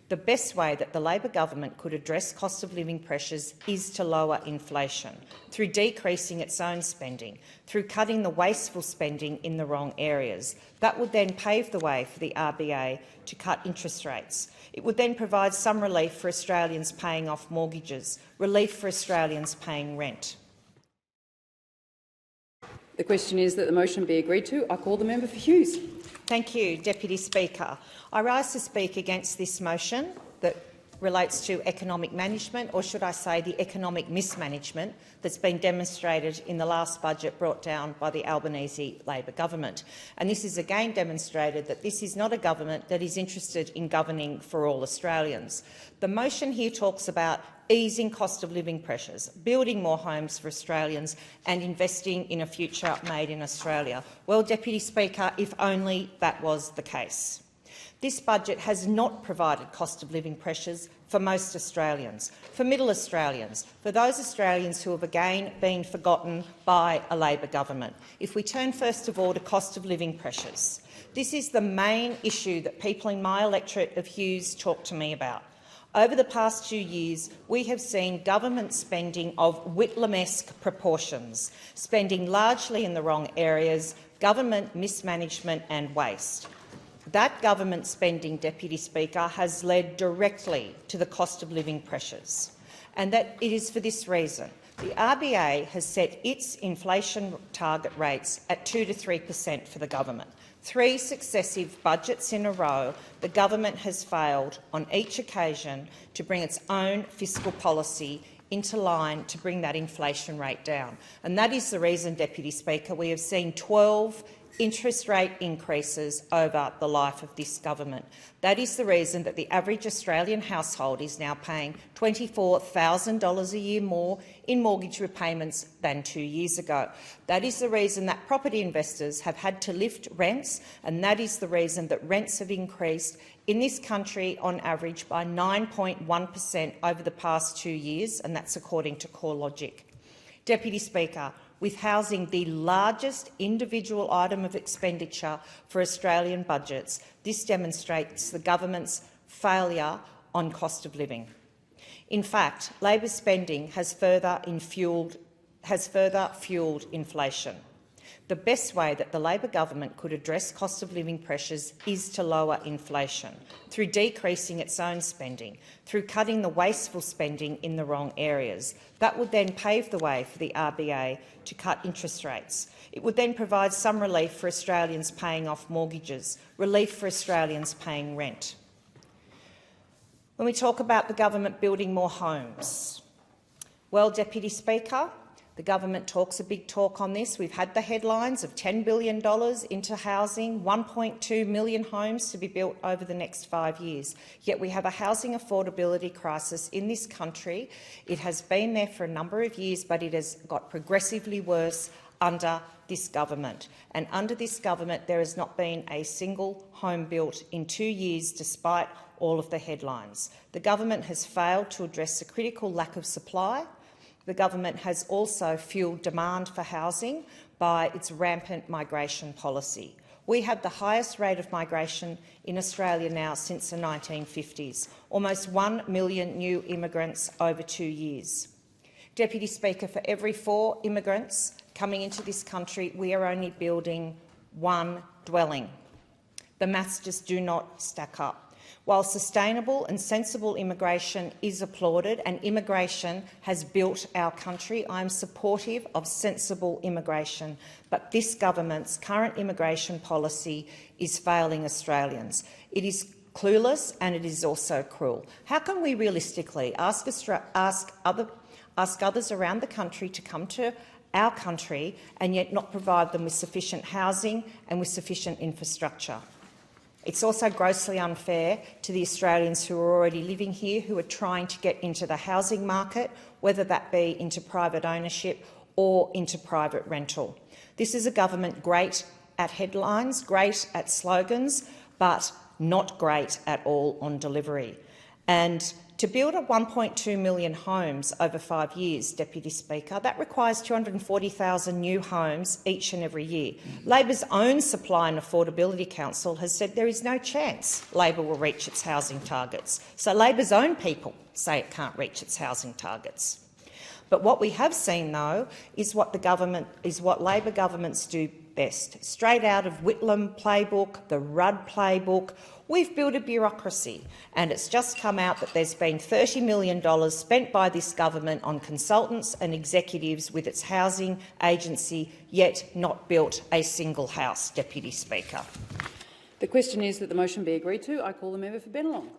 The best way that the Labor government could address cost of living pressures is to lower inflation, through decreasing its own spending, through cutting the wasteful spending in the wrong areas. That would then pave the way for the RBA to cut interest rates. It would then provide some relief for Australians paying off mortgages, relief for Australians paying rent. The question is that the motion be agreed to. I call the member for Hughes. Thank you, Deputy Speaker. I rise to speak against this motion that relates to economic management, or should I say the economic mismanagement that's been demonstrated in the last budget brought down by the Albanese Labor government. And this is again demonstrated that this is not a government that is interested in governing for all Australians. The motion here talks about easing cost of living pressures, building more homes for Australians and investing in a future made in Australia. Well, Deputy Speaker, if only that was the case. This budget has not provided cost of living pressures for most Australians, for middle Australians, for those Australians who have again been forgotten by a Labor government. If we turn first of all to cost of living pressures, this is the main issue that people in my electorate of Hughes talk to me about. Over the past 2 years, we have seen government spending of Whitlamesque proportions, spending largely in the wrong areas, government mismanagement and waste. That government spending, Deputy Speaker, has led directly to the cost of living pressures, and that it is for this reason. The RBA has set its inflation target rates at 2 to 3% for the government. 3 successive budgets in a row, the government has failed on each occasion to bring its own fiscal policy into line to bring that inflation rate down. And that is the reason, Deputy Speaker, we have seen 12 interest rate increases over the life of this government. That is the reason that the average Australian household is now paying $24,000 a year more in mortgage repayments than 2 years ago. That is the reason that property investors have had to lift rents, and that is the reason that rents have increased in this country on average by 9.1% over the past 2 years, and that's according to CoreLogic. Deputy Speaker, with housing the largest individual item of expenditure for Australian budgets, this demonstrates the government's failure on cost of living. In fact, Labor's spending has further fuelled inflation. The best way that the Labor government could address cost of living pressures is to lower inflation, through decreasing its own spending, through cutting the wasteful spending in the wrong areas. That would then pave the way for the RBA to cut interest rates. It would then provide some relief for Australians paying off mortgages, relief for Australians paying rent. When we talk about the government building more homes, well, Deputy Speaker, the government talks a big talk on this. We've had the headlines of $10 billion into housing, 1.2 million homes to be built over the next 5 years. Yet we have a housing affordability crisis in this country. It has been there for a number of years, but it has got progressively worse under this government. And under this government, there has not been a single home built in 2 years, despite all of the headlines. The government has failed to address the critical lack of supply. The government has also fuelled demand for housing by its rampant migration policy. We have the highest rate of migration in Australia now since the 1950s, almost 1 million new immigrants over 2 years. Deputy Speaker, for every 4 immigrants coming into this country, we are only building 1 dwelling. The maths just do not stack up. While sustainable and sensible immigration is applauded, and immigration has built our country, I am supportive of sensible immigration, but this government's current immigration policy is failing Australians. It is clueless and it is also cruel. How can we realistically ask others around the country to come to our country and yet not provide them with sufficient housing and with sufficient infrastructure? It's also grossly unfair to the Australians who are already living here, who are trying to get into the housing market, whether that be into private ownership or into private rental. This is a government great at headlines, great at slogans, but not great at all on delivery. And to build 1.2 million homes over 5 years, Deputy Speaker, that requires 240,000 new homes each and every year. Labor's own Supply and Affordability Council has said there is no chance Labor will reach its housing targets. So Labor's own people say it can't reach its housing targets. But what we have seen, though, is what Labor governments do best. Straight out of Whitlam playbook, the Rudd playbook, we've built a bureaucracy, and it's just come out that there's been $30 million spent by this government on consultants and executives with its housing agency, yet not built a single house, Deputy Speaker. The question is that the motion be agreed to. I call the member for Bennelong.